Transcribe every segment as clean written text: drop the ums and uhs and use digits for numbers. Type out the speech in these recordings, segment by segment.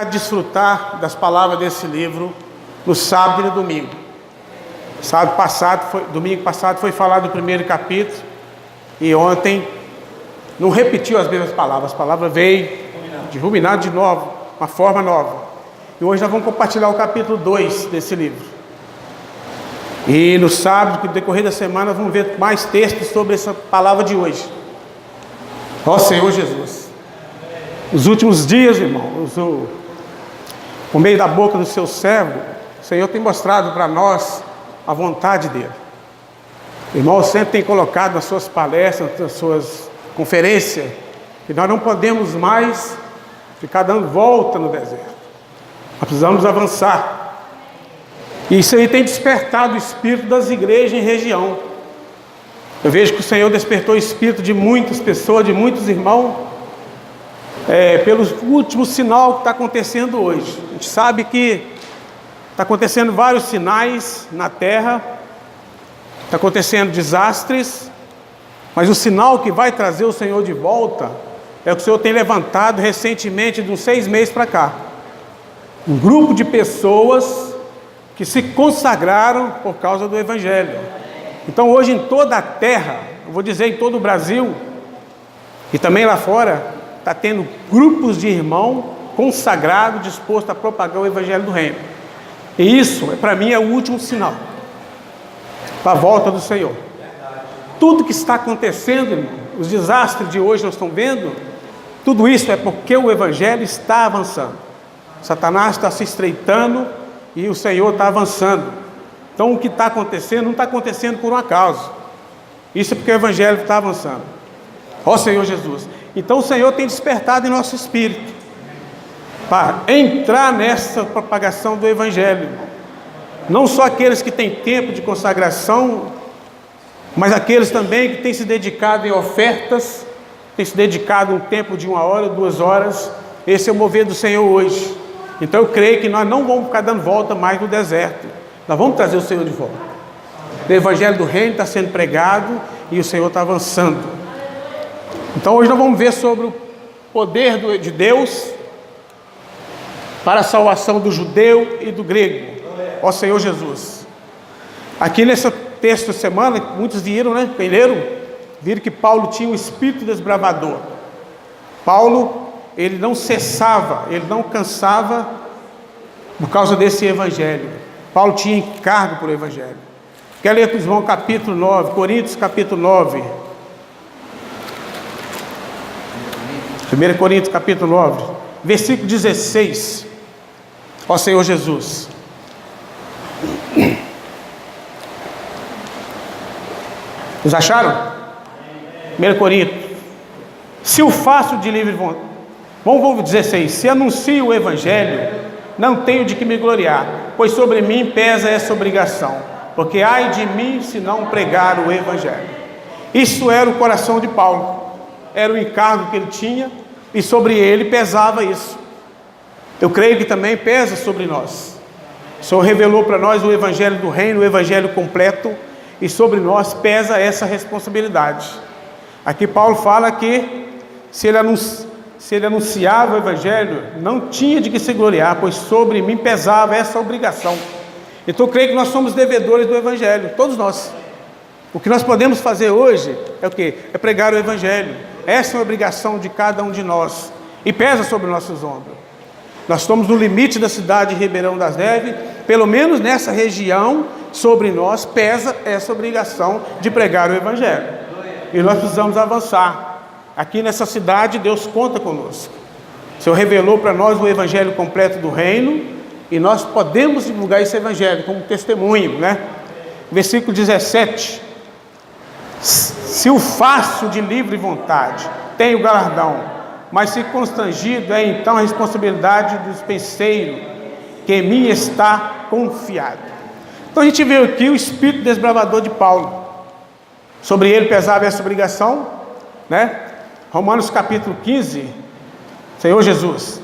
Desfrutar das palavras desse livro no sábado e no domingo. Domingo passado foi falado do primeiro capítulo e ontem não repetiu as mesmas palavras. A palavra veio de ruminar de novo, uma forma nova. E hoje nós vamos compartilhar o capítulo 2 desse livro. E no sábado, no decorrer da semana, vamos ver mais textos sobre essa palavra de hoje. Ó Senhor Jesus, nos últimos dias, irmãos, por meio da boca do seu servo, o Senhor tem mostrado para nós a vontade dele. O irmão sempre tem colocado nas suas palestras, nas suas conferências, que nós não podemos mais ficar dando volta no deserto. Nós precisamos avançar. E isso aí tem despertado o espírito das igrejas em região. Eu vejo que o Senhor despertou o espírito de muitas pessoas, de muitos irmãos, pelo último sinal que está acontecendo hoje. A gente sabe que está acontecendo vários sinais na terra, está acontecendo desastres, mas o sinal que vai trazer o Senhor de volta é o que o Senhor tem levantado recentemente, de uns 6 meses para cá. Um grupo de pessoas que se consagraram por causa do Evangelho. Então hoje em toda a terra, eu vou dizer em todo o Brasil, e também lá fora, está tendo grupos de irmãos consagrados, dispostos a propagar o Evangelho do Reino. E isso, para mim, é o último sinal para a volta do Senhor. Tudo que está acontecendo, irmão, os desastres de hoje nós estamos vendo, tudo isso é porque o Evangelho está avançando. Satanás está se estreitando e o Senhor está avançando. Então o que está acontecendo não está acontecendo por um acaso. Isso é porque o Evangelho está avançando. Ó Senhor Jesus. Então o Senhor tem despertado em nosso espírito para entrar nessa propagação do Evangelho. Não só aqueles que têm tempo de consagração, mas aqueles também que têm se dedicado em ofertas, têm se dedicado um tempo de 1 hora, 2 horas. Esse é o mover do Senhor hoje. Então eu creio que nós não vamos ficar dando volta mais no deserto. Nós vamos trazer o Senhor de volta. O Evangelho do Reino está sendo pregado e o Senhor está avançando. Então hoje nós vamos ver sobre o poder de Deus para a salvação do judeu e do grego. Ó Senhor Jesus. Aqui nesse texto da semana, muitos viram, né? Quem leram? Viram que Paulo tinha um espírito desbravador. Paulo, ele não cessava, ele não cansava por causa desse Evangelho. Paulo tinha encargo por Evangelho. Quer ler com os irmãos capítulo 9, Coríntios capítulo 9. 1 Coríntios capítulo 9, versículo 16. Ó Senhor Jesus. Vocês acharam? 1 Coríntios. Se o faço de livre vontade. Vamos 16. Se anuncio o Evangelho, não tenho de que me gloriar, pois sobre mim pesa essa obrigação, porque ai de mim se não pregar o Evangelho. Isso era o coração de Paulo. Era o encargo que ele tinha e sobre ele pesava isso. Eu creio que também pesa sobre nós. O Senhor revelou para nós o Evangelho do Reino, o Evangelho completo, e sobre nós pesa essa responsabilidade. Aqui Paulo fala que se ele anunciava o Evangelho, não tinha de que se gloriar, pois sobre mim pesava essa obrigação. Então eu creio que nós somos devedores do Evangelho, todos nós. O que nós podemos fazer hoje é o quê? É pregar o Evangelho. Essa é uma obrigação de cada um de nós e pesa sobre nossos ombros. Nós estamos no limite da cidade de Ribeirão das Neves, pelo menos nessa região, sobre nós pesa essa obrigação de pregar o Evangelho. E nós precisamos avançar. Aqui nessa cidade, Deus conta conosco. O Senhor revelou para nós o Evangelho completo do Reino e nós podemos divulgar esse Evangelho como testemunho, né? Versículo 17. Se o faço de livre vontade, tenho galardão, mas se constrangido, é então a responsabilidade do dispenseiro, que em mim está confiado. Então a gente vê aqui o espírito desbravador de Paulo. Sobre ele pesava essa obrigação, né? Romanos capítulo 15, Senhor Jesus,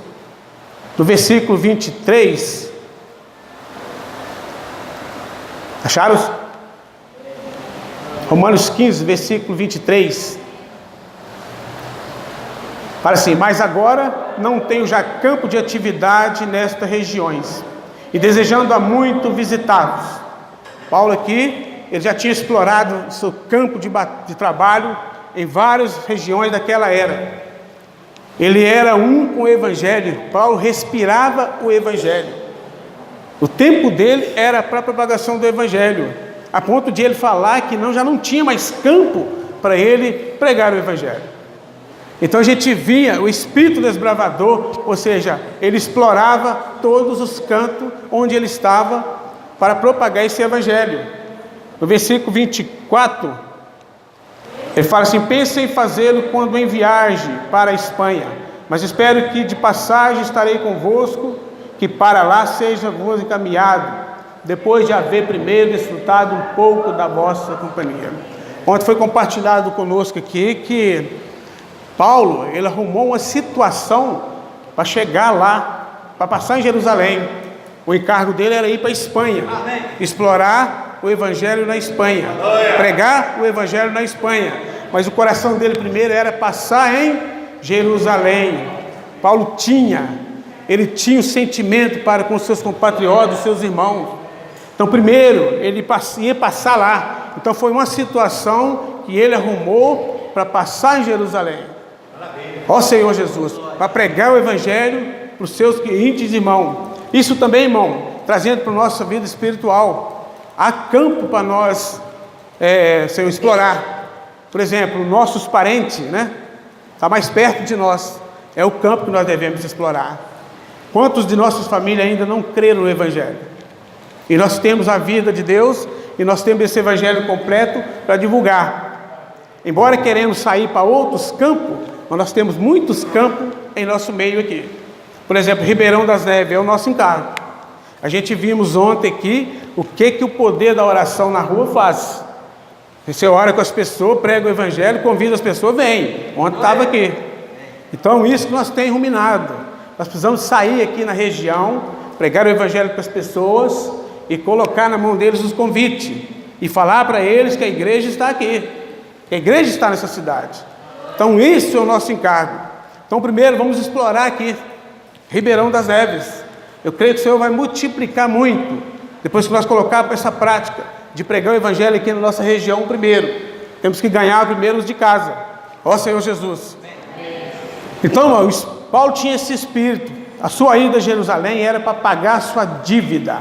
no versículo 23. Acharam? Romanos 15, versículo 23. Fala assim: mas agora não tenho já campo de atividade nestas regiões, e desejando há muito visitá-los. Paulo aqui, ele já tinha explorado o seu campo de trabalho em várias regiões daquela era. Ele era um com o Evangelho. Paulo respirava o Evangelho. O tempo dele era para a propagação do Evangelho, a ponto de ele falar que já não tinha mais campo para ele pregar o Evangelho. Então a gente via o espírito desbravador, ou seja, ele explorava todos os cantos onde ele estava para propagar esse Evangelho. No versículo 24, ele fala assim: pensem em fazê-lo quando em viagem para a Espanha, mas espero que de passagem estarei convosco, que para lá seja vos encaminhado, depois de haver primeiro desfrutado um pouco da vossa companhia. Ontem foi compartilhado conosco aqui que Paulo, ele arrumou uma situação para chegar lá, para passar em Jerusalém. O encargo dele era ir para a Espanha, explorar o Evangelho na Espanha, pregar o Evangelho na Espanha. Mas o coração dele primeiro era passar em Jerusalém. Paulo ele tinha o sentimento para com seus compatriotas, seus irmãos. Então primeiro ele ia passar lá. Então foi uma situação que ele arrumou para passar em Jerusalém. Ó Senhor Jesus, para pregar o Evangelho para os seus íntimos irmãos. Isso também, irmão, trazendo para a nossa vida espiritual. Há campo para nós, Senhor, explorar. Por exemplo, nossos parentes, né? Está mais perto de nós. É o campo que nós devemos explorar. Quantos de nossas famílias ainda não creram no Evangelho? E nós temos a vida de Deus e nós temos esse Evangelho completo para divulgar. Embora queremos sair para outros campos, mas nós temos muitos campos em nosso meio aqui. Por exemplo, Ribeirão das Neves é o nosso encargo. A gente vimos ontem aqui o que o poder da oração na rua faz. Você ora com as pessoas, prega o Evangelho, convida as pessoas, vem. Ontem estava aqui. Então isso que nós temos ruminado. Nós precisamos sair aqui na região, pregar o Evangelho para as pessoas e colocar na mão deles os convites. E falar para eles que a igreja está aqui. Que a igreja está nessa cidade. Então isso é o nosso encargo. Então primeiro vamos explorar aqui Ribeirão das Neves. Eu creio que o Senhor vai multiplicar muito depois que nós colocarmos essa prática de pregar o Evangelho aqui na nossa região primeiro. Temos que ganhar primeiro os de casa. Ó Senhor Jesus. Então, irmãos, Paulo tinha esse espírito. A sua ida a Jerusalém era para pagar a sua dívida.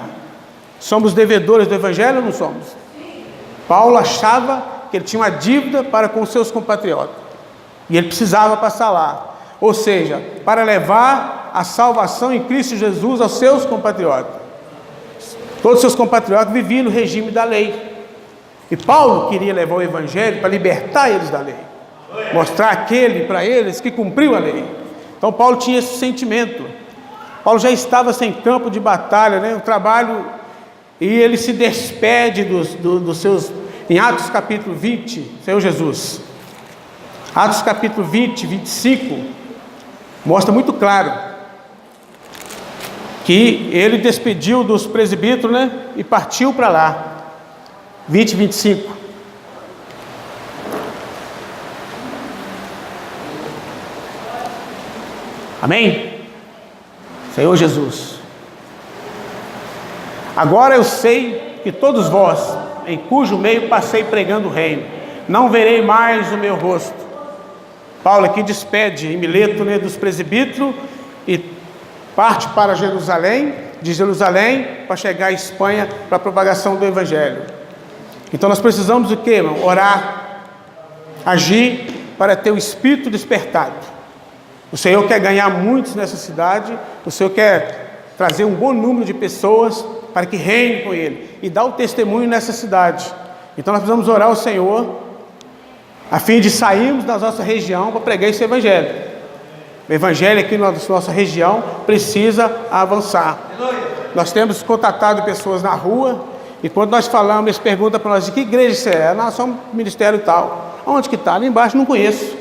Somos devedores do Evangelho ou não somos? Paulo achava que ele tinha uma dívida para com seus compatriotas. E ele precisava passar lá. Ou seja, para levar a salvação em Cristo Jesus aos seus compatriotas. Todos os seus compatriotas viviam no regime da lei. E Paulo queria levar o Evangelho para libertar eles da lei. Mostrar aquele para eles que cumpriu a lei. Então Paulo tinha esse sentimento. Paulo já estava sem campo de batalha, né? O trabalho, e ele se despede dos seus, em Atos capítulo 20, Senhor Jesus. Atos capítulo 20, 25, mostra muito claro que ele despediu dos presbíteros, né? E partiu para lá. 20, 25. Amém? Senhor Jesus. Agora eu sei que todos vós, em cujo meio passei pregando o reino, não verei mais o meu rosto. Paulo aqui despede em Mileto, né, dos presbíteros e parte para Jerusalém, de Jerusalém para chegar à Espanha para a propagação do Evangelho. Então nós precisamos do quê, irmão? Orar, agir para ter o Espírito despertado. O Senhor quer ganhar muitos nessa cidade, o Senhor quer trazer um bom número de pessoas para que reine com Ele e dar o testemunho nessa cidade. Então nós precisamos orar ao Senhor a fim de sairmos da nossa região para pregar esse Evangelho. O Evangelho aqui na nossa região precisa avançar. Nós temos contatado pessoas na rua e quando nós falamos, eles perguntam para nós: de que igreja você é? Nós somos ministério tal. Onde que está? Ali embaixo não conheço.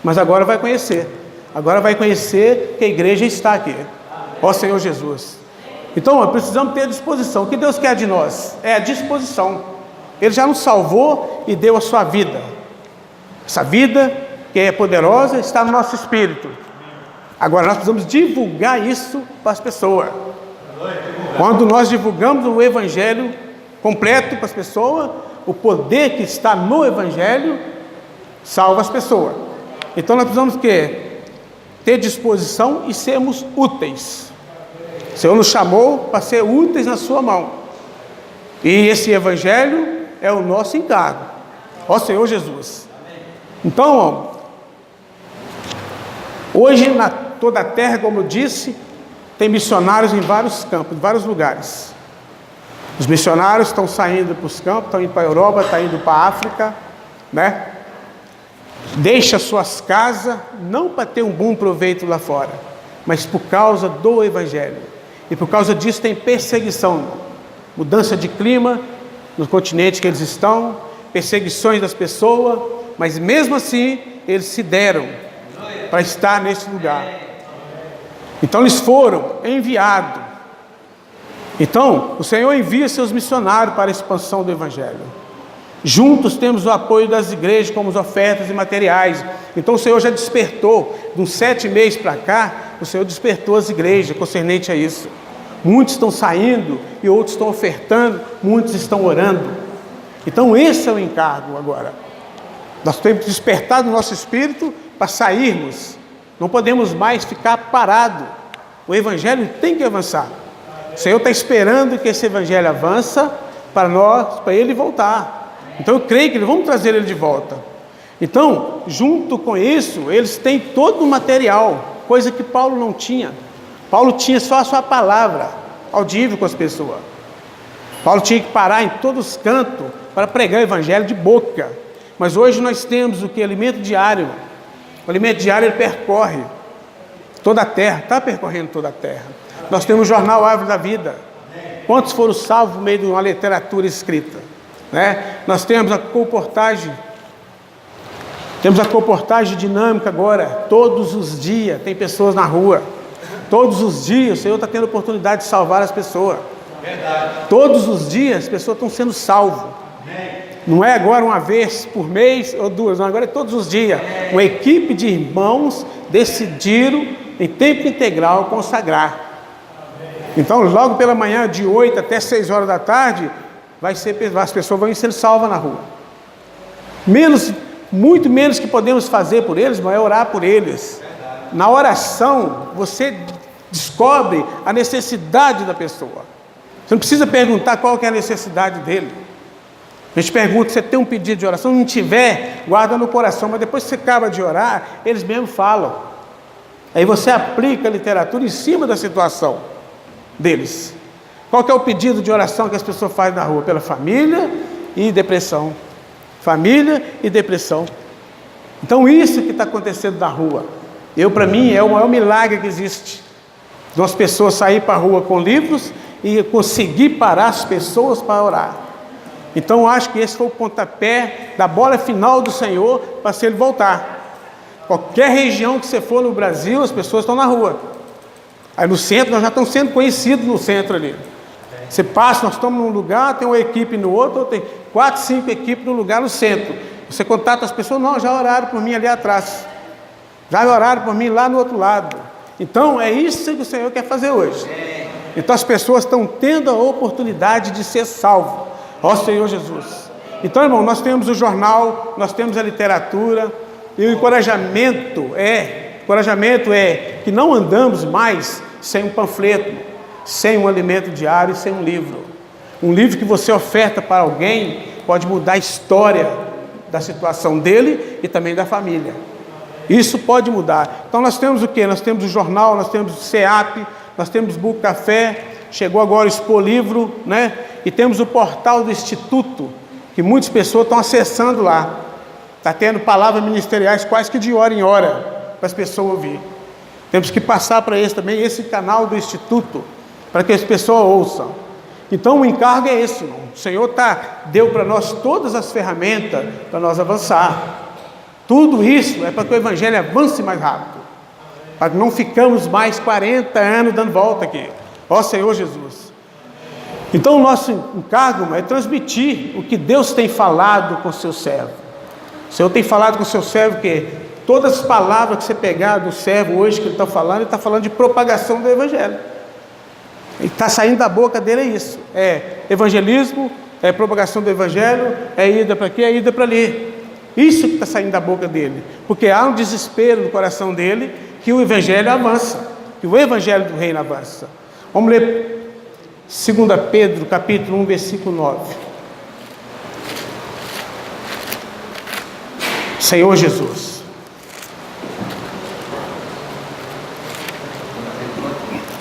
Mas agora vai conhecer. Agora vai conhecer que a igreja está aqui. Ó Senhor Jesus. Então precisamos ter disposição. O que Deus quer de nós? É a disposição. Ele já nos salvou e deu a sua vida. Essa vida que é poderosa, está no nosso espírito. Agora nós precisamos divulgar isso para as pessoas. Quando nós divulgamos o Evangelho completo para as pessoas, o poder que está no Evangelho salva as pessoas. Então nós precisamos ter disposição e sermos úteis. O Senhor nos chamou para ser úteis na sua mão. E esse Evangelho é o nosso encargo. Ó Senhor Jesus. Então, hoje na toda a terra, como eu disse, tem missionários em vários campos, em vários lugares. Os missionários estão saindo para os campos, estão indo para a Europa, estão indo para a África, né? Deixa suas casas, não para ter um bom proveito lá fora, mas por causa do Evangelho. E por causa disso tem perseguição, mudança de clima no continente que eles estão, perseguições das pessoas, mas mesmo assim eles se deram para estar nesse lugar. Então eles foram enviados. Então o Senhor envia seus missionários para a expansão do Evangelho. Juntos temos o apoio das igrejas, como as ofertas e materiais. Então o Senhor já despertou, de uns 7 meses para cá, o Senhor despertou as igrejas concernente a isso. Muitos estão saindo e outros estão ofertando, muitos estão orando. Então esse é o encargo agora. Nós temos que despertar do nosso espírito para sairmos. Não podemos mais ficar parados. O Evangelho tem que avançar. O Senhor está esperando que esse Evangelho avança para nós, para ele voltar. Então eu creio que vamos trazer ele de volta. Então, junto com isso, eles têm todo o material, coisa que Paulo não tinha. Paulo tinha só a sua palavra audível com as pessoas. Paulo tinha que parar em todos os cantos para pregar o Evangelho de boca. Mas hoje nós temos o que? Alimento diário. O alimento diário ele percorre toda a terra, está percorrendo toda a terra. Nós temos o jornal Árvore da Vida. Quantos foram salvos no meio de uma literatura escrita? Né? Nós temos a comportagem. Temos a comportagem dinâmica agora. Todos os dias tem pessoas na rua. Todos os dias o Senhor está tendo a oportunidade de salvar as pessoas. Verdade. Todos os dias as pessoas estão sendo salvas. Não é agora uma vez por mês ou duas, não, agora é todos os dias. Uma equipe de irmãos decidiram em tempo integral consagrar. Então logo pela manhã, de 8 até 6 horas da tarde, as pessoas vão ser salvas na rua. Muito menos que podemos fazer por eles, mas é orar por eles. Na oração, você descobre a necessidade da pessoa. Você não precisa perguntar qual que é a necessidade dele. A gente pergunta, você tem um pedido de oração? Não tiver, guarda no coração, mas depois que você acaba de orar, eles mesmos falam. Aí você aplica a literatura em cima da situação deles. Qual que é o pedido de oração que as pessoas fazem na rua? Pela família e depressão. Família e depressão. Então isso que está acontecendo na rua. Para mim, é o maior milagre que existe. De umas pessoas saírem para a rua com livros e conseguir parar as pessoas para orar. Então, acho que esse foi o pontapé da bola final do Senhor para se ele voltar. Qualquer região que você for no Brasil, as pessoas estão na rua. Aí no centro, nós já estamos sendo conhecidos no centro ali. Você passa, nós estamos num lugar, tem uma equipe no outro, tem 4, 5 equipes no lugar no centro. Você contata as pessoas, não, já oraram por mim ali atrás. Já oraram por mim lá no outro lado. Então, é isso que o Senhor quer fazer hoje. Então, as pessoas estão tendo a oportunidade de ser salvas. Ó Senhor Jesus. Então, irmão, nós temos o jornal, nós temos a literatura, e o encorajamento é que não andamos mais sem um panfleto, sem um alimento diário e sem um livro. Um livro que você oferta para alguém pode mudar a história da situação dele e também da família. Isso pode mudar. Então nós temos o quê? Nós temos o jornal, nós temos o CEAP, nós temos o Book Café, chegou agora o Expor Livro, né? E temos o portal do Instituto, que muitas pessoas estão acessando lá. Está tendo palavras ministeriais quase que de hora em hora, para as pessoas ouvir. Temos que passar para esse também, esse canal do Instituto, para que as pessoas ouçam. Então o encargo é esse, irmão. O Senhor deu para nós todas as ferramentas para nós avançar. Tudo isso é para que o Evangelho avance mais rápido, para que não ficamos mais 40 anos dando volta aqui. Ó Senhor Jesus. Então o nosso encargo é transmitir o que Deus tem falado com o seu servo. O Senhor tem falado com o seu servo que Todas as palavras que você pegar do servo hoje que ele está falando de propagação do Evangelho. Ele está saindo da boca dele, é isso. É evangelismo, é propagação do Evangelho, é ida para aqui, é ida para ali. Isso que está saindo da boca dele. Porque há um desespero no coração dele que o Evangelho avança, que o Evangelho do Reino avança. Vamos ler 2 Pedro, capítulo 1, versículo 9. Senhor Jesus.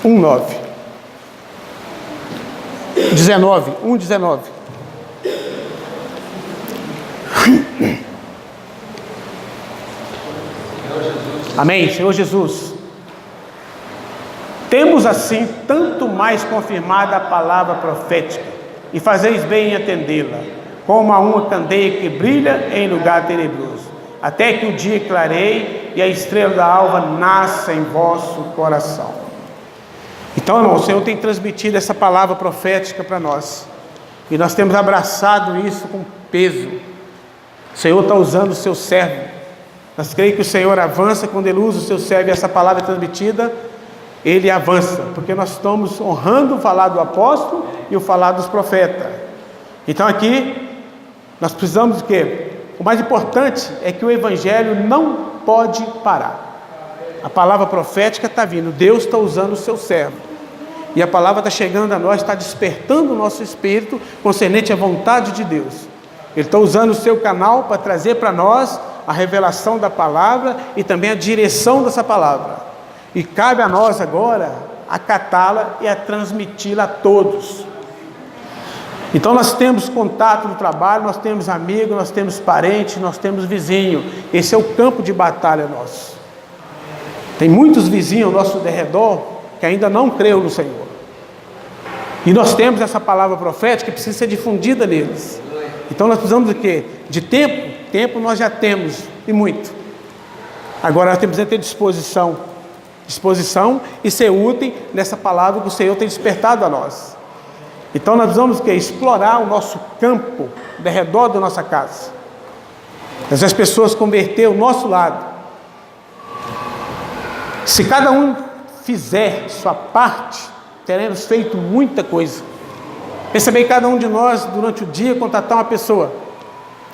1:9. 19. 1:19. Amém, Senhor Jesus. Temos assim tanto mais confirmada a palavra profética, e fazeis bem em atendê-la, como a uma candeia que brilha em lugar tenebroso, até que o dia clareie e a estrela da alva nasça em vosso coração. Então, irmão, o Senhor tem transmitido essa palavra profética para nós, e nós temos abraçado isso com peso. O Senhor está usando o seu servo. Nós creio que o Senhor avança quando Ele usa o seu servo, e essa palavra é transmitida, Ele avança, porque nós estamos honrando o falar do apóstolo e o falar dos profetas. Então aqui, nós precisamos de quê? O mais importante é que o Evangelho não pode parar. A palavra profética está vindo, Deus está usando o seu servo, e a palavra está chegando a nós, está despertando o nosso espírito concernente à vontade de Deus. Ele está usando o seu canal para trazer para nós a revelação da palavra e também a direção dessa palavra. E cabe a nós agora acatá-la e a transmiti-la a todos. Então nós temos contato no trabalho, nós temos amigos, nós temos parentes, nós temos vizinhos. Esse é o campo de batalha nosso. Tem muitos vizinhos ao nosso derredor que ainda não creram no Senhor. E nós temos essa palavra profética que precisa ser difundida neles. Então nós precisamos de quê? De tempo? Tempo nós já temos, e muito. Agora nós temos que ter disposição e ser útil nessa palavra que o Senhor tem despertado a nós. Então nós precisamos que explorar o nosso campo ao redor da nossa casa. Fazer as pessoas converter o nosso lado. Se cada um fizer sua parte, teremos feito muita coisa. Pensa bem, cada um de nós durante o dia contatar uma pessoa,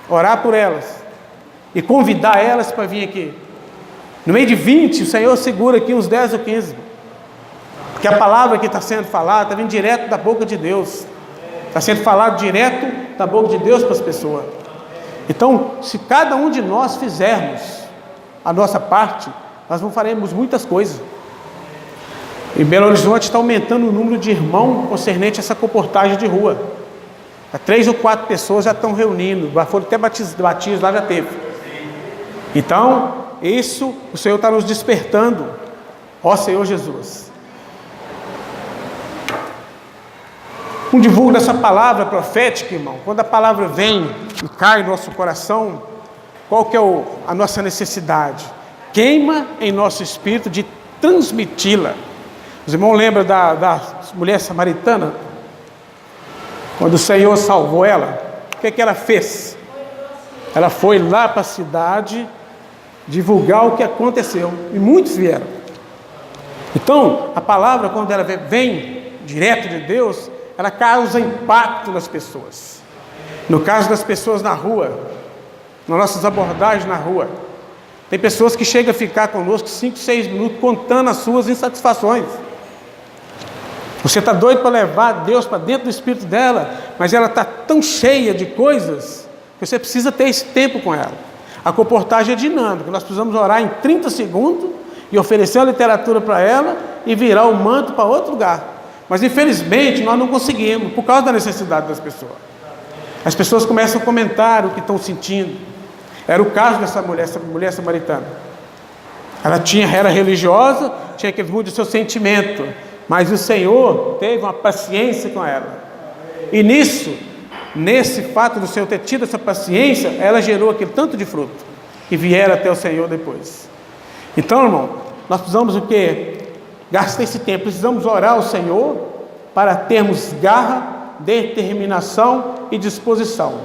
orar por elas e convidar elas para vir aqui. No meio de 20, o Senhor segura aqui uns 10 ou 15. Porque a palavra que está sendo falada está vindo direto da boca de Deus. Está sendo falado direto da boca de Deus para as pessoas. Então, se cada um de nós fizermos a nossa parte, nós não faremos muitas coisas. Em Belo Horizonte está aumentando o número de irmãos concernente a essa comportagem de rua. 3 ou 4 pessoas já estão reunindo. Foram até batismos lá, já teve. Então, isso o Senhor está nos despertando. Ó Senhor Jesus. Um divulgo dessa palavra profética, irmão. Quando a palavra vem e cai no nosso coração, qual que é a nossa necessidade? Queima em nosso espírito de transmiti-la. Os irmãos lembram da mulher samaritana? Quando o Senhor salvou ela, o que ela fez? Ela foi lá para a cidade divulgar o que aconteceu, e muitos vieram. Então, a palavra, quando ela vem direto de Deus, ela causa impacto nas pessoas. No caso das pessoas na rua, nas nossas abordagens na rua, tem pessoas que chegam a ficar conosco 5, 6 minutos contando as suas insatisfações. Você está doido para levar Deus para dentro do espírito dela, mas ela está tão cheia de coisas que você precisa ter esse tempo com ela. A comportagem é dinâmica, nós precisamos orar em 30 segundos e oferecer a literatura para ela e virar o manto para outro lugar. Mas infelizmente nós não conseguimos, por causa da necessidade das pessoas. As pessoas começam a comentar o que estão sentindo. Era o caso dessa mulher samaritana. Ela era religiosa, tinha que mudar o seu sentimento, mas o Senhor teve uma paciência com ela. E nesse fato do Senhor ter tido essa paciência, ela gerou aquele tanto de fruto que vieram até o Senhor depois. Então, irmão, nós precisamos o quê? Gastar esse tempo, precisamos orar ao Senhor para termos garra, determinação e disposição.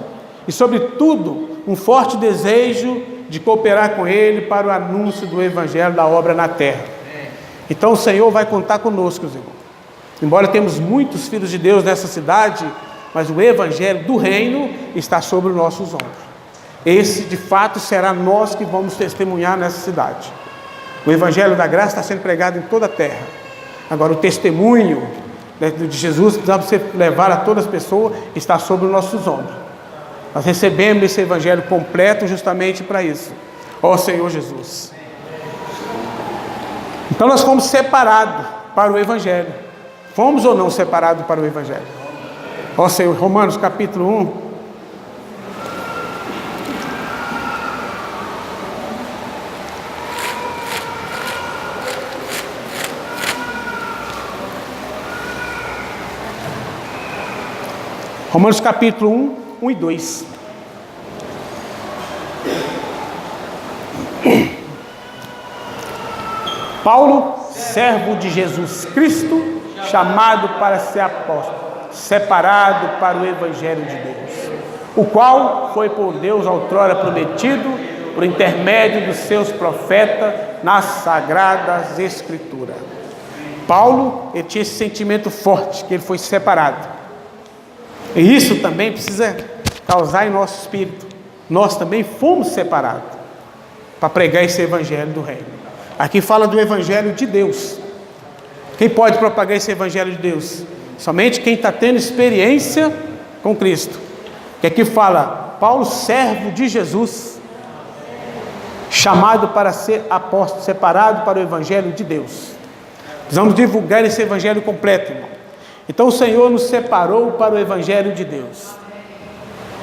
E, sobretudo, um forte desejo de cooperar com Ele para o anúncio do Evangelho da obra na terra. Então o Senhor vai contar conosco, irmãos. Embora temos muitos filhos de Deus nessa cidade, mas o Evangelho do Reino está sobre os nossos ombros. Esse, de fato, será nós que vamos testemunhar nessa cidade. O Evangelho da graça está sendo pregado em toda a terra. Agora, o testemunho de Jesus, que precisamos levar a todas as pessoas, está sobre os nossos ombros. Nós recebemos esse Evangelho completo justamente para isso. Ó Senhor Jesus. Então nós fomos separados para o Evangelho. Fomos ou não separados para o Evangelho? Ó Senhor, Romanos capítulo 1. Romanos capítulo 1 e 2. Paulo, servo de Jesus Cristo, chamado para ser apóstolo, separado para o Evangelho de Deus, o qual foi por Deus outrora prometido, por intermédio dos seus profetas, nas sagradas Escrituras. Paulo, ele tinha esse sentimento forte, que ele foi separado. E isso também precisa causar em nosso espírito. Nós também fomos separados para pregar esse Evangelho do Reino. Aqui fala do Evangelho de Deus. Quem pode propagar esse Evangelho de Deus? Somente quem está tendo experiência com Cristo. Que aqui fala, Paulo, servo de Jesus, chamado para ser apóstolo, separado para o Evangelho de Deus. Precisamos divulgar esse Evangelho completo, irmão. Então o Senhor nos separou para o Evangelho de Deus.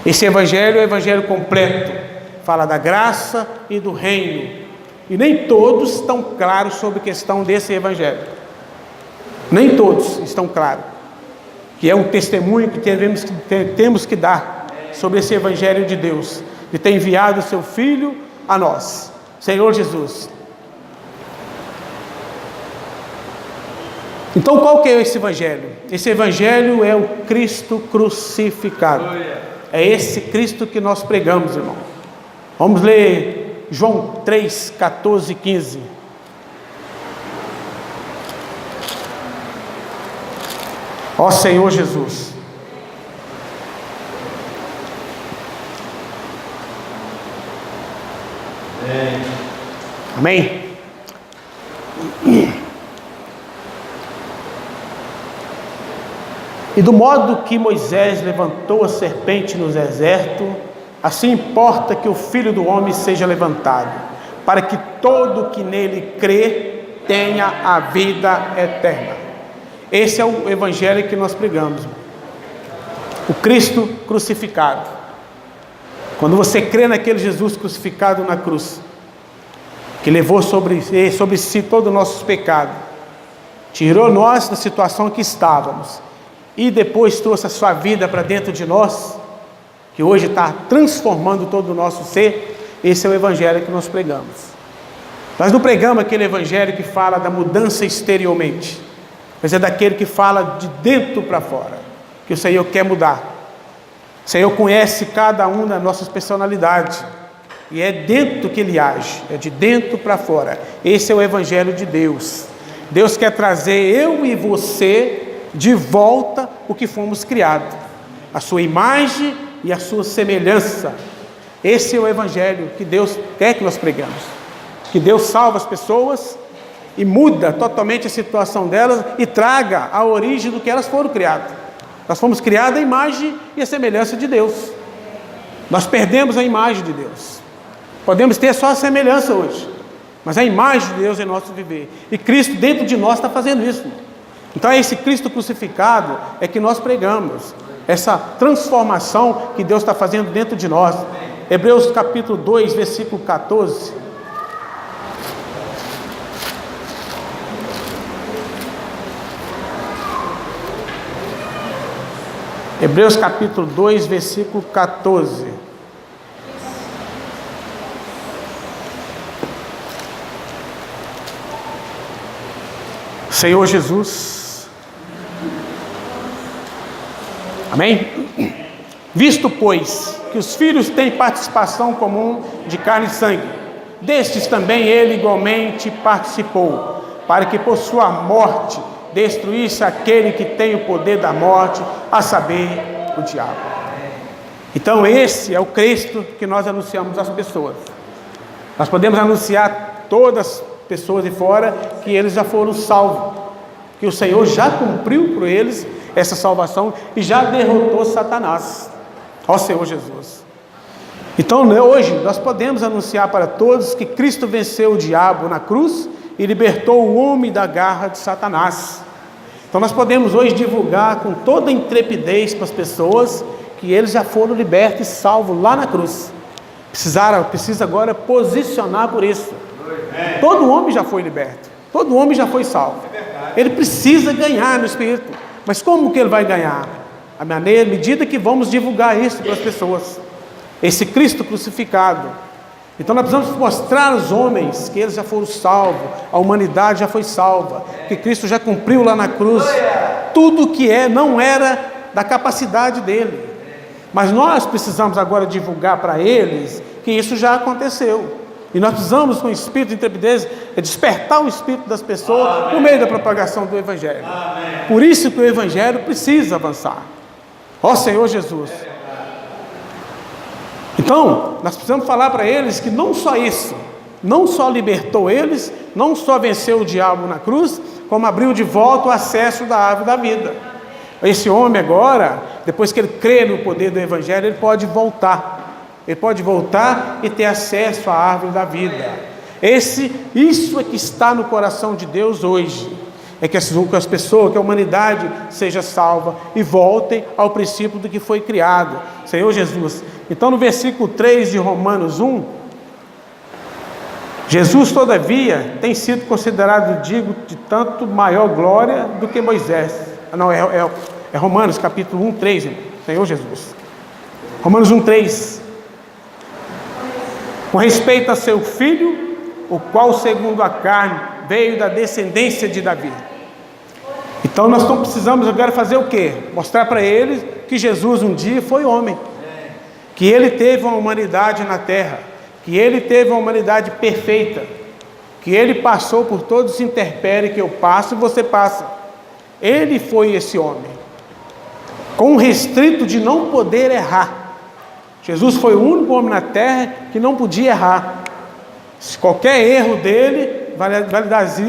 Esse Evangelho é o Evangelho completo. Fala da graça e do reino. E nem todos estão claros sobre a questão desse Evangelho. Nem todos estão claros. Que é um testemunho que temos que dar sobre esse Evangelho de Deus. De ter enviado o seu Filho a nós. Senhor Jesus. Então qual que é esse Evangelho? Esse Evangelho é o Cristo crucificado. É esse Cristo que nós pregamos, irmão. Vamos ler João 3, 14 e 15. Ó Senhor Jesus. Amém? E do modo que Moisés levantou a serpente nos desertos, assim importa que o Filho do Homem seja levantado, para que todo que nele crê tenha a vida eterna. Esse é o Evangelho que nós pregamos. O Cristo crucificado. Quando você crê naquele Jesus crucificado na cruz, que levou sobre si todos os nossos pecados, tirou nós da situação que estávamos, e depois trouxe a sua vida para dentro de nós, que hoje está transformando todo o nosso ser. Esse é o Evangelho que nós pregamos. Nós não pregamos aquele Evangelho que fala da mudança exteriormente, mas é daquele que fala de dentro para fora, que o Senhor quer mudar. O Senhor conhece cada um das nossas personalidades, e é dentro que Ele age, é de dentro para fora. Esse é o Evangelho de Deus. Deus quer trazer eu e você de volta o que fomos criados, a sua imagem e a sua semelhança. Esse é o Evangelho que Deus quer que nós pregamos, que Deus salva as pessoas e muda totalmente a situação delas e traga a origem do que elas foram criadas. Nós fomos criados à imagem e a semelhança de Deus. Nós perdemos a imagem de Deus. Podemos ter só a semelhança hoje, mas a imagem de Deus é nosso viver, e Cristo dentro de nós está fazendo isso. Então é esse Cristo crucificado é que nós pregamos, essa transformação que Deus está fazendo dentro de nós. Hebreus capítulo 2, versículo 14. Hebreus capítulo 2, versículo 14. Senhor Jesus. Amém? Visto, pois, que que os filhos têm participação comum de carne e sangue. Destes também ele igualmente participou, para que por sua morte destruísse aquele que tem o poder da morte, a saber, o diabo. Então esse é o Cristo que nós anunciamos às pessoas. Nós podemos anunciar a todas as pessoas de fora que eles já foram salvos, que o Senhor já cumpriu por eles essa salvação e já derrotou Satanás. Ó Senhor Jesus. Então hoje nós podemos anunciar para todos que Cristo venceu o diabo na cruz e libertou o homem da garra de Satanás. Então nós podemos hoje divulgar com toda intrepidez para as pessoas que eles já foram libertos e salvos lá na cruz. Precisa agora posicionar por isso. Todo homem já foi liberto, todo homem já foi salvo. Ele precisa ganhar no Espírito. Mas como que ele vai ganhar? À medida que vamos divulgar isso para as pessoas, esse Cristo crucificado. Então nós precisamos mostrar aos homens que eles já foram salvos, a humanidade já foi salva, que Cristo já cumpriu lá na cruz tudo que não era da capacidade dele. Mas nós precisamos agora divulgar para eles que isso já aconteceu. E nós precisamos, com o espírito de intrepidez, despertar o espírito das pessoas por meio da propagação do Evangelho. Por isso que o Evangelho precisa avançar. Ó Senhor Jesus. Então, nós precisamos falar para eles que não só isso, não só libertou eles, não só venceu o diabo na cruz, como abriu de volta o acesso da árvore da vida. Esse homem agora, depois que ele crê no poder do Evangelho, ele pode voltar. Ele pode voltar e ter acesso à árvore da vida. Isso é que está no coração de Deus hoje. É que as pessoas, que a humanidade seja salva e voltem ao princípio do que foi criado. Senhor Jesus. Então no versículo 3 de Romanos 1, Jesus todavia tem sido considerado digno de tanto maior glória do que Moisés. Não, é Romanos capítulo 1, 3, Senhor Jesus. Romanos 1, 3. Com respeito a seu filho, o qual segundo a carne veio da descendência de Davi. Então nós não precisamos agora fazer o quê? Mostrar para eles que Jesus um dia foi homem, que ele teve uma humanidade na terra, que ele teve uma humanidade perfeita, que ele passou por todos os intempéries que eu passo e você passa. Ele foi esse homem, com o restrito de não poder errar. Jesus foi o único homem na terra que não podia errar. Qualquer erro dele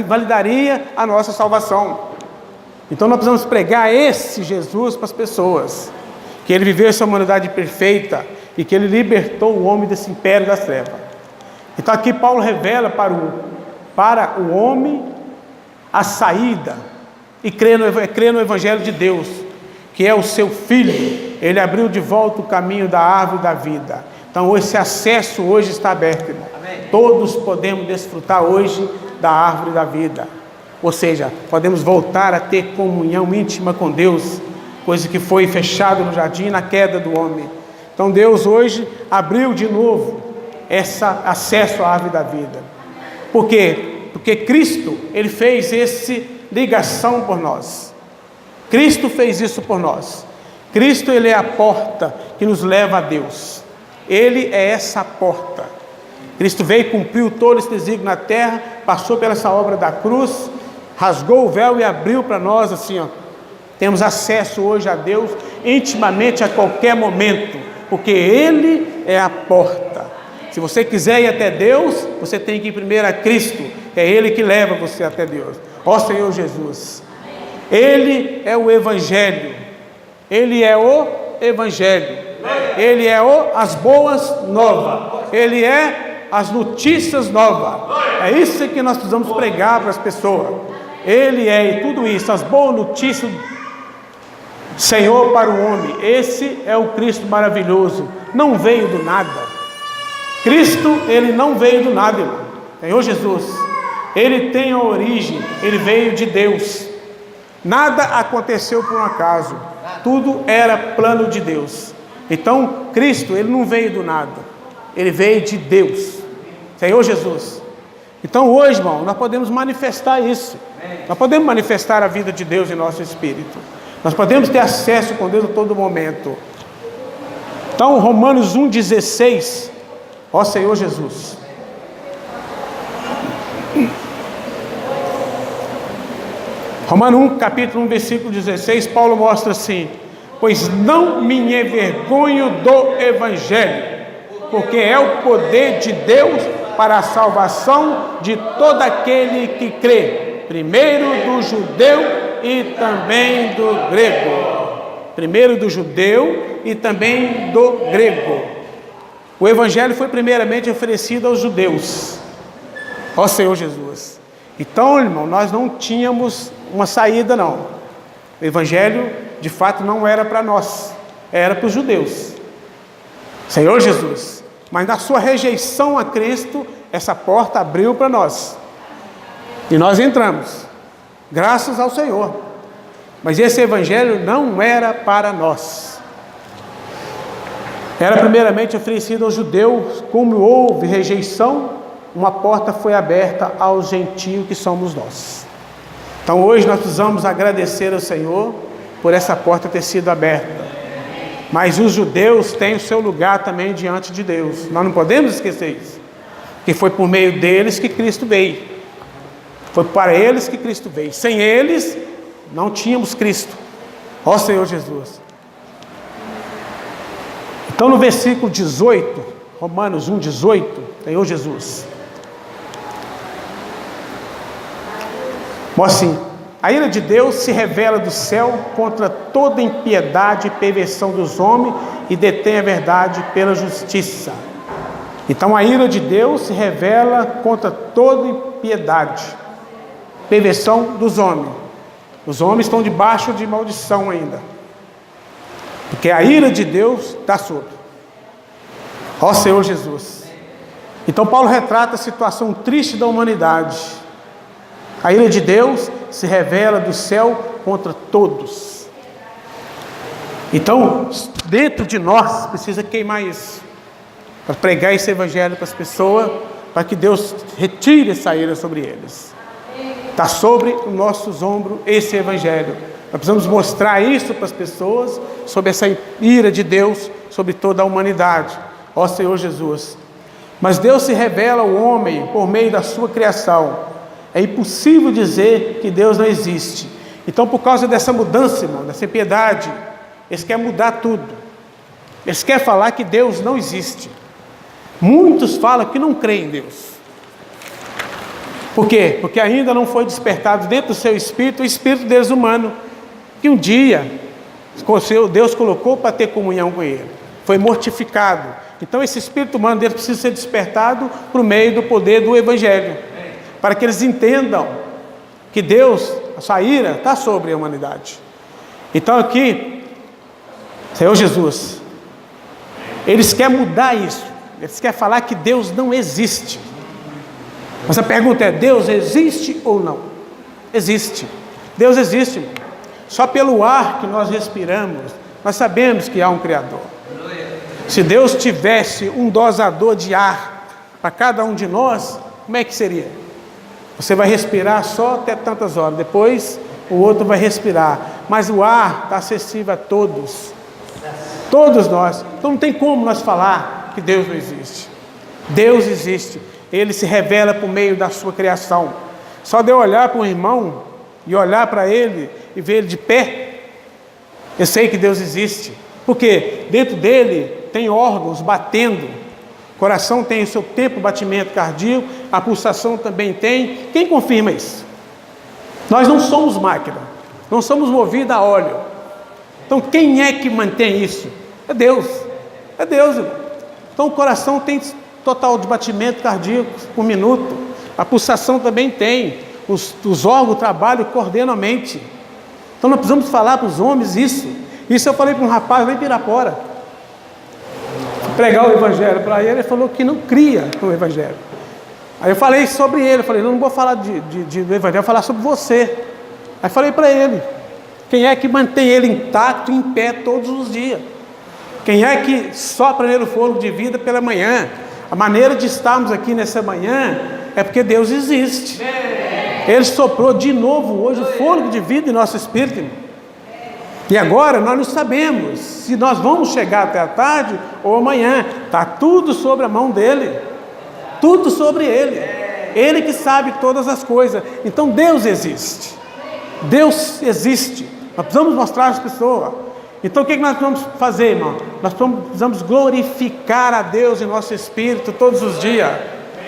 validaria a nossa salvação. Então nós precisamos pregar esse Jesus para as pessoas, que ele viveu essa humanidade perfeita e que ele libertou o homem desse império das trevas. Então aqui Paulo revela para o homem a saída e crer no Evangelho de Deus, que é o seu Filho. Ele abriu de volta o caminho da árvore da vida. Então esse acesso hoje está aberto, irmão. Todos podemos desfrutar hoje da árvore da vida. Ou seja, podemos voltar a ter comunhão íntima com Deus, coisa que foi fechada no jardim na queda do homem. Então Deus hoje abriu de novo esse acesso à árvore da vida. Por quê? Porque Cristo, ele fez essa ligação por nós. Cristo fez isso por nós. Cristo, ele é a porta que nos leva a Deus. Ele é essa porta. Cristo veio e cumpriu todo esse desígnio na terra, passou pela essa obra da cruz, rasgou o véu e abriu para nós assim, ó. Temos acesso hoje a Deus intimamente a qualquer momento, porque ele é a porta. Se você quiser ir até Deus, você tem que ir primeiro a Cristo, é ele que leva você até Deus. Ó Senhor Jesus. Ele é o Evangelho. Ele é o Evangelho. Ele é as boas novas. Ele é as notícias novas. É isso que nós precisamos pregar para as pessoas. Ele é e tudo isso, as boas notícias, Senhor para o homem. Esse é o Cristo maravilhoso. Não veio do nada. Cristo, ele não veio do nada, irmão. Senhor Jesus, ele tem a origem, ele veio de Deus. Nada aconteceu por um acaso. Tudo era plano de Deus. Então, Cristo, ele não veio do nada. Ele veio de Deus. Senhor Jesus. Então, hoje, irmão, nós podemos manifestar isso. Nós podemos manifestar a vida de Deus em nosso espírito. Nós podemos ter acesso com Deus a todo momento. Então, Romanos 1,16, ó Senhor Jesus. Romanos 1, capítulo 1, versículo 16, Paulo mostra assim: pois não me envergonho do Evangelho, porque é o poder de Deus para a salvação de todo aquele que crê, primeiro do judeu e também do grego. Primeiro do judeu e também do grego. O Evangelho foi primeiramente oferecido aos judeus, ó Senhor Jesus. Então, irmão, nós não tínhamos uma saída, não. O Evangelho, de fato, não era para nós, era para os judeus, Senhor Jesus. Mas na sua rejeição a Cristo, essa porta abriu para nós, e nós entramos, graças ao Senhor. Mas esse Evangelho não era para nós. Era primeiramente oferecido aos judeus. Como houve rejeição, uma porta foi aberta aos gentios, que somos nós. Então hoje nós precisamos agradecer ao Senhor por essa porta ter sido aberta. Mas os judeus têm o seu lugar também diante de Deus. Nós não podemos esquecer isso. Que foi por meio deles que Cristo veio. Foi para eles que Cristo veio. Sem eles, não tínhamos Cristo, ó Senhor Jesus. Então no versículo 18, Romanos 1, 18, Senhor Jesus, mostra assim: a ira de Deus se revela do céu contra toda impiedade e perversão dos homens, e detém a verdade pela justiça. Então a ira de Deus se revela contra toda impiedade, perversão dos homens. Os homens estão debaixo de maldição ainda, porque a ira de Deus está sobre, ó Senhor Jesus. Então Paulo retrata a situação triste da humanidade. A ira de Deus se revela do céu contra todos. Então, dentro de nós, precisa queimar isso, para pregar esse Evangelho para as pessoas, para que Deus retire essa ira sobre eles. Está sobre os nossos ombros esse Evangelho. Nós precisamos mostrar isso para as pessoas, sobre essa ira de Deus sobre toda a humanidade, ó Senhor Jesus. Mas Deus se revela ao homem por meio da sua criação. É impossível dizer que Deus não existe. Então, por causa dessa mudança, irmão, dessa impiedade, eles querem mudar tudo. Eles querem falar que Deus não existe. Muitos falam que não creem em Deus. Por quê? Porque ainda não foi despertado dentro do seu espírito o espírito desumano, que um dia Deus colocou para ter comunhão com ele. Foi mortificado. Então esse espírito humano dele precisa ser despertado por meio do poder do Evangelho, para que eles entendam que Deus, a sua ira, está sobre a humanidade. Então aqui, Senhor Jesus, eles querem mudar isso. Eles querem falar que Deus não existe. Mas a pergunta é: Deus existe ou não? Existe. Deus existe. Só pelo ar que nós respiramos, nós sabemos que há um Criador. Se Deus tivesse um dosador de ar para cada um de nós, como é que seria? Você vai respirar só até tantas horas, depois o outro vai respirar. Mas o ar está acessível a todos. Todos nós. Então não tem como nós falar que Deus não existe. Deus existe. Ele se revela por meio da sua criação. Só de eu olhar para um irmão e olhar para ele e ver ele de pé, eu sei que Deus existe. Porque dentro dele tem órgãos batendo. O coração tem o seu tempo de batimento cardíaco, a pulsação também tem. Quem confirma isso? Nós não somos máquina, não somos movidos a óleo. Então quem é que mantém isso? É Deus. É Deus, irmão. Então o coração tem total de batimento cardíaco por minuto. A pulsação também tem. Os órgãos trabalham coordenadamente. Então nós precisamos falar para os homens isso. Isso eu falei para um rapaz lá em Pirapora. Pregar o Evangelho para ele, ele falou que não cria no Evangelho. Aí eu falei sobre ele, eu falei: não vou falar do Evangelho, vou falar sobre você. Aí falei para ele: quem é que mantém ele intacto, em pé todos os dias? Quem é que sopra nele o fôlego de vida pela manhã? A maneira de estarmos aqui nessa manhã é porque Deus existe. Ele soprou de novo hoje o fôlego de vida em nosso espírito. E agora nós não sabemos se nós vamos chegar até a tarde ou amanhã. Está tudo sobre a mão dele. Tudo sobre ele. Ele que sabe todas as coisas. Então Deus existe. Deus existe. Nós precisamos mostrar às pessoas. Então o que nós vamos fazer, irmão? Nós precisamos glorificar a Deus em nosso espírito todos os dias.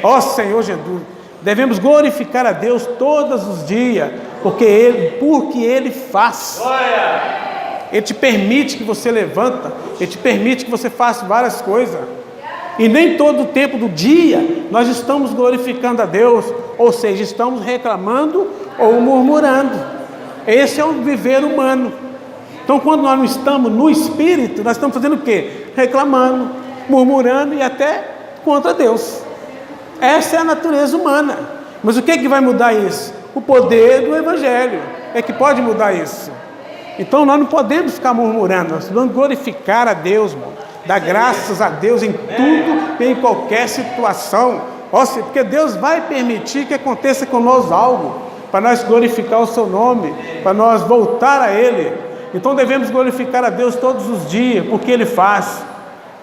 Ó Senhor Jesus, devemos glorificar a Deus todos os dias, porque Ele faz. Ele te permite que você levanta, Ele te permite que você faça várias coisas. E nem todo o tempo do dia nós estamos glorificando a Deus, ou seja, estamos reclamando ou murmurando. Esse é o viver humano. Então, quando nós não estamos no Espírito, nós estamos fazendo o quê? Reclamando, murmurando e até contra Deus. Essa é a natureza humana. Mas o que é que vai mudar isso? O poder do Evangelho é que pode mudar isso. Então, nós não podemos ficar murmurando, nós precisamos glorificar a Deus, irmão. Dar graças a Deus em tudo e em qualquer situação. Porque Deus vai permitir que aconteça conosco algo, para nós glorificar o seu nome, para nós voltar a Ele. Então devemos glorificar a Deus todos os dias, porque Ele faz.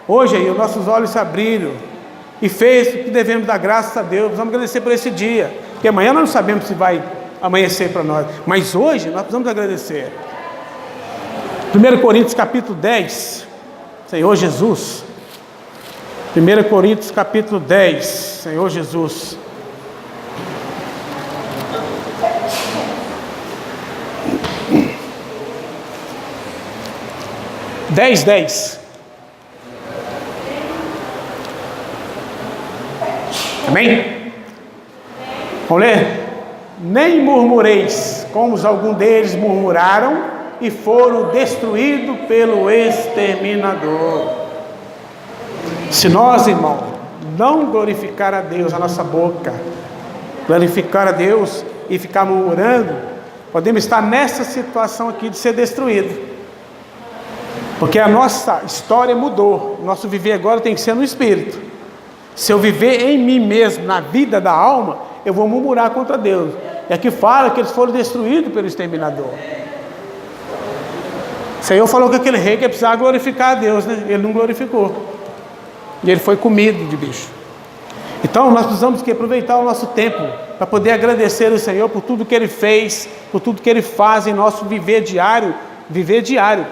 Hoje aí, os nossos olhos se abriram e fez o que devemos dar graças a Deus. Vamos agradecer por esse dia, porque amanhã nós não sabemos se vai amanhecer para nós, mas hoje nós precisamos agradecer. 1 Coríntios capítulo 10, Senhor Jesus. 1 Coríntios capítulo 10, Senhor Jesus. Dez. Amém? Vamos ler? Nem murmureis, como algum deles murmuraram e foram destruídos pelo exterminador. Se nós, irmão, não glorificar a Deus a nossa boca, glorificar a Deus e ficar murmurando, podemos estar nessa situação aqui de ser destruído. Porque a nossa história mudou. Nosso viver agora tem que ser no Espírito. Se eu viver em mim mesmo, na vida da alma, eu vou murmurar contra Deus. E aqui fala que eles foram destruídos pelo exterminador. O Senhor falou que aquele rei que precisava glorificar a Deus, né? Ele não glorificou. E ele foi comido de bicho. Então nós precisamos aproveitar o nosso tempo para poder agradecer ao Senhor por tudo que Ele fez, por tudo que Ele faz em nosso viver diário. Viver diário.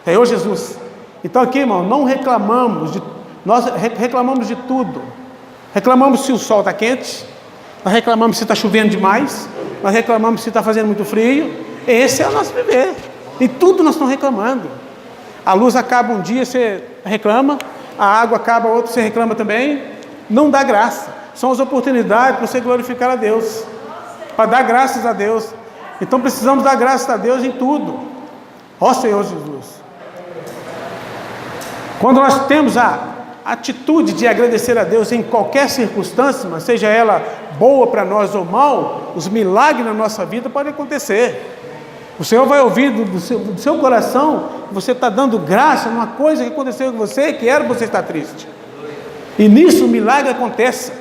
Senhor Jesus. Então aqui, irmão, nós reclamamos de tudo. Reclamamos se o sol está quente, nós reclamamos se está chovendo demais, nós reclamamos se está fazendo muito frio. Esse é o nosso viver. E tudo nós estamos reclamando. A luz acaba um dia, você reclama, a água acaba outro, você reclama também. Não dá graça. São as oportunidades para você glorificar a Deus, para dar graças a Deus. Então precisamos dar graças a Deus em tudo. Ó Senhor Jesus. Quando nós temos a atitude de agradecer a Deus em qualquer circunstância, mas seja ela boa para nós ou mal, os milagres na nossa vida podem acontecer. O Senhor vai ouvir do seu coração que você está dando graça numa coisa que aconteceu com você, que era para você estar triste. E nisso o milagre acontece.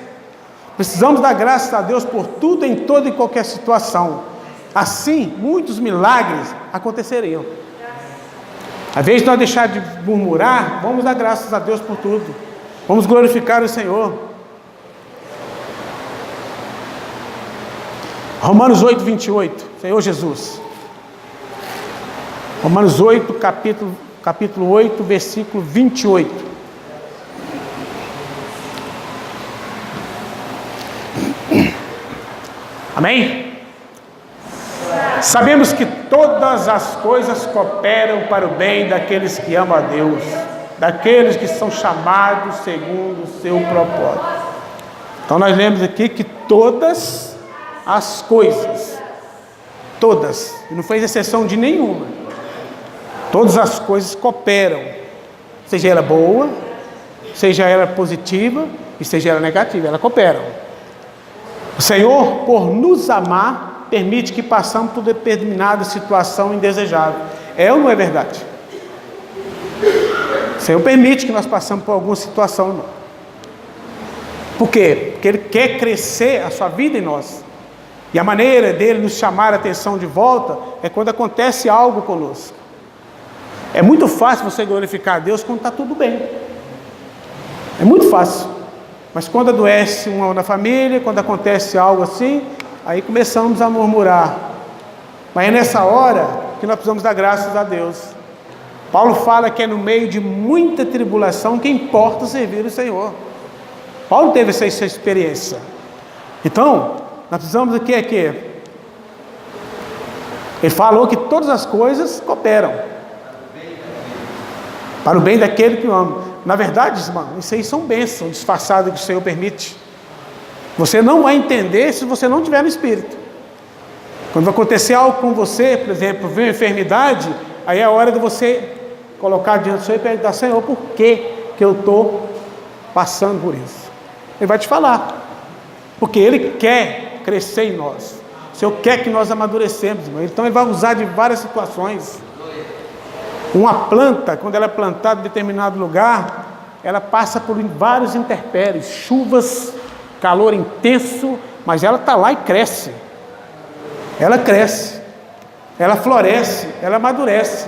Precisamos dar graças a Deus por tudo, em toda e qualquer situação. Assim, muitos milagres aconteceriam. Às vezes nós deixar de murmurar, vamos dar graças a Deus por tudo. Vamos glorificar o Senhor. Romanos 8, 28, Senhor Jesus. Romanos 8, capítulo 8, versículo 28. Amém? Sabemos que todas as coisas cooperam para o bem daqueles que amam a Deus, daqueles que são chamados segundo o seu propósito. Então nós lemos aqui que todas as coisas, todas, e não fez exceção de nenhuma, todas as coisas cooperam, seja ela boa, seja ela positiva e seja ela negativa, elas cooperam. O Senhor, por nos amar, permite que passamos por determinada situação indesejável. É ou não é verdade? O Senhor permite que nós passemos por alguma situação, irmão. Por quê? Porque Ele quer crescer a sua vida em nós. E a maneira dele nos chamar a atenção de volta é quando acontece algo conosco. É muito fácil você glorificar a Deus quando está tudo bem. É muito fácil. Mas quando adoece uma na família, quando acontece algo assim, aí começamos a murmurar. Mas é nessa hora que nós precisamos dar graças a Deus. Paulo fala que é no meio de muita tribulação que importa servir o Senhor. Paulo teve essa experiência. Então, nós precisamos aqui ele falou que todas as coisas cooperam para o bem daquele que o ama. Na verdade, irmão, isso aí são bênçãos disfarçadas que o Senhor permite. Você não vai entender se você não tiver no Espírito. Quando vai acontecer algo com você, por exemplo, vem uma enfermidade, aí é a hora de você colocar diante do Senhor e perguntar: Senhor, por que eu estou passando por isso? Ele vai te falar. Porque Ele quer crescer em nós. O Senhor quer que nós amadurecemos, irmão. Então Ele vai usar de várias situações. Uma planta, quando ela é plantada em determinado lugar, ela passa por vários intempéries, chuvas, calor intenso, mas ela está lá e cresce. Ela cresce, ela floresce, ela amadurece.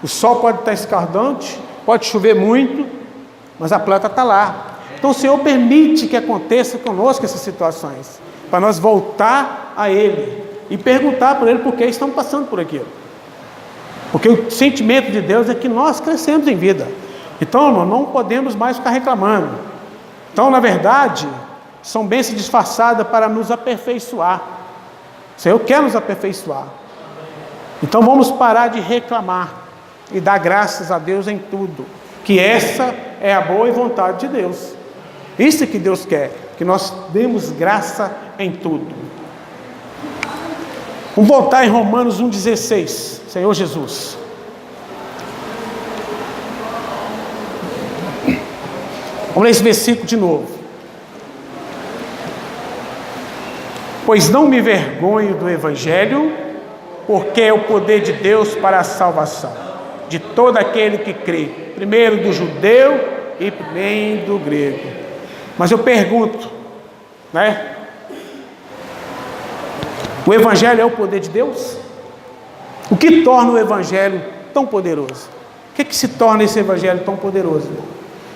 O sol pode estar escaldante, pode chover muito, mas a planta está lá. Então o Senhor permite que aconteça conosco essas situações, para nós voltar a Ele e perguntar por Ele por que estamos passando por aquilo. Porque o sentimento de Deus é que nós crescemos em vida. Então, irmão, não podemos mais ficar reclamando. Então, na verdade, são bênçãos disfarçadas para nos aperfeiçoar. O Senhor quer nos aperfeiçoar. Então, vamos parar de reclamar e dar graças a Deus em tudo. Que essa é a boa vontade de Deus. Isso que Deus quer, que nós demos graça em tudo. Vamos voltar em Romanos 1,16, Senhor Jesus. Vamos ler esse versículo de novo. Pois não me envergonho do Evangelho, porque é o poder de Deus para a salvação de todo aquele que crê, primeiro do judeu e também do grego. Mas eu pergunto, né? O Evangelho é o poder de Deus? O que torna o Evangelho tão poderoso? O que se torna esse Evangelho tão poderoso?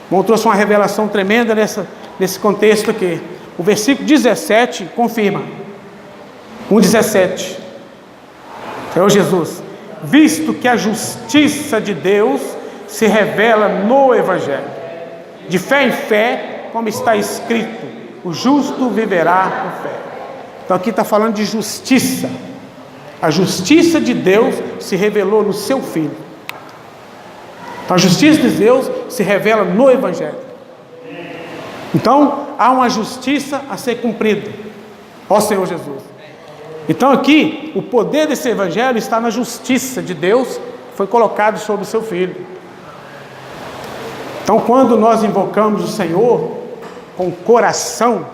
Bom, trouxe uma revelação tremenda nesse contexto aqui. O versículo 17 confirma. 1,17. Senhor Jesus, visto que a justiça de Deus se revela no Evangelho, de fé em fé, como está escrito, o justo viverá por fé. Então aqui está falando de justiça. A justiça de Deus se revelou no seu Filho. Então a justiça de Deus se revela no Evangelho. Então há uma justiça a ser cumprida. Ó Senhor Jesus. Então aqui o poder desse Evangelho está na justiça de Deus que foi colocado sobre o seu Filho. Então quando nós invocamos o Senhor com o coração,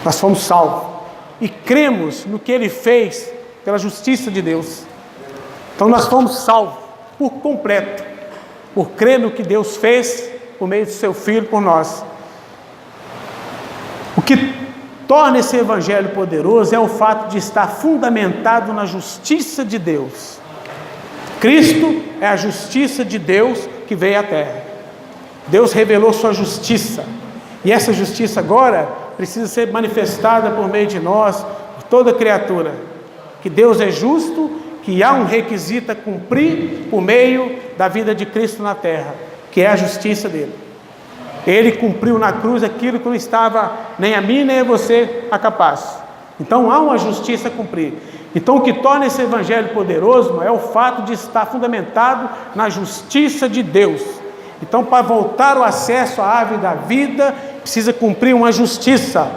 nós fomos salvos e cremos no que Ele fez pela justiça de Deus. Então nós fomos salvos por completo, por crer no que Deus fez por meio do seu Filho por nós. O que torna esse Evangelho poderoso é o fato de estar fundamentado na justiça de Deus. Cristo é a justiça de Deus que veio à terra. Deus revelou sua justiça, e essa justiça agora precisa ser manifestada por meio de nós, por toda criatura, que Deus é justo, que há um requisito a cumprir por meio da vida de Cristo na terra, que é a justiça dele. Ele cumpriu na cruz aquilo que não estava nem a mim nem a você capaz. Então há uma justiça a cumprir. Então o que torna esse Evangelho poderoso é o fato de estar fundamentado na justiça de Deus. Então, para voltar o acesso à árvore da vida, precisa cumprir uma justiça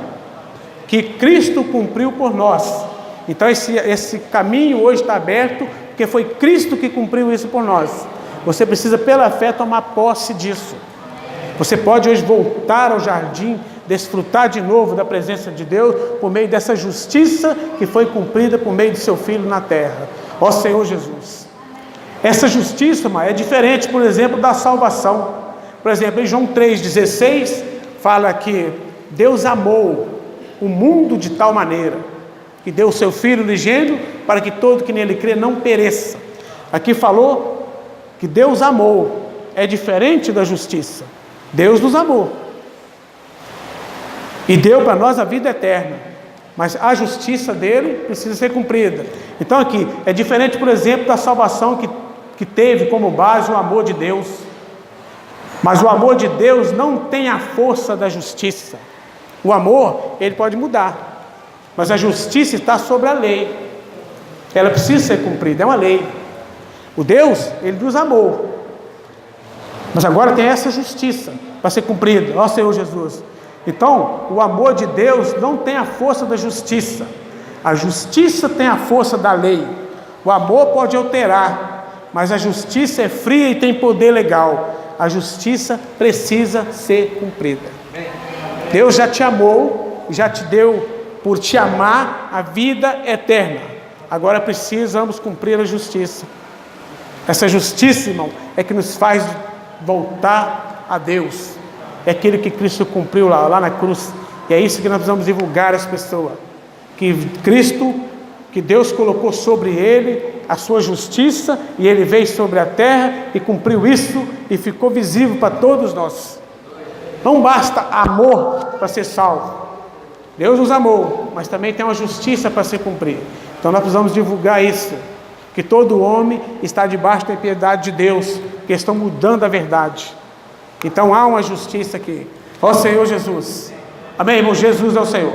que Cristo cumpriu por nós. Então esse caminho hoje está aberto, porque foi Cristo que cumpriu isso por nós. Você precisa pela fé tomar posse disso. Você pode hoje voltar ao jardim, desfrutar de novo da presença de Deus, por meio dessa justiça que foi cumprida por meio do seu Filho na terra. Ó Senhor Jesus. Essa justiça, é diferente, por exemplo, da salvação. Por exemplo, em João 3,16, fala que Deus amou o mundo de tal maneira que deu o seu Filho unigênito para que todo que nele crê não pereça, Aqui falou que Deus amou, é diferente da justiça. Deus nos amou e deu para nós a vida eterna, mas a justiça dele precisa ser cumprida. Então aqui, é diferente, por exemplo, da salvação que teve como base o amor de Deus. Mas o amor de Deus não tem a força da justiça. O amor, ele pode mudar, mas a justiça está sobre a lei. Ela precisa ser cumprida, é uma lei. O Deus, ele nos amou, mas agora tem essa justiça para ser cumprida. Ó Senhor Jesus. Então, o amor de Deus não tem a força da justiça. A justiça tem a força da lei. O amor pode alterar, mas a justiça é fria e tem poder legal. A justiça precisa ser cumprida. Deus já te amou, já te deu, por te amar, a vida eterna. Agora precisamos cumprir a justiça. Essa justiça, irmão, é que nos faz voltar a Deus. É aquilo que Cristo cumpriu lá na cruz. E é isso que nós precisamos divulgar às pessoas. Que Cristo, que Deus colocou sobre ele a sua justiça, e ele veio sobre a terra e cumpriu isso, e ficou visível para todos nós. Não basta amor para ser salvo. Deus nos amou, mas também tem uma justiça para ser cumprida. Então nós precisamos divulgar isso, que todo homem está debaixo da piedade de Deus, que estão mudando a verdade. Então há uma justiça aqui. Ó Senhor Jesus. Amém, irmão? Jesus é o Senhor.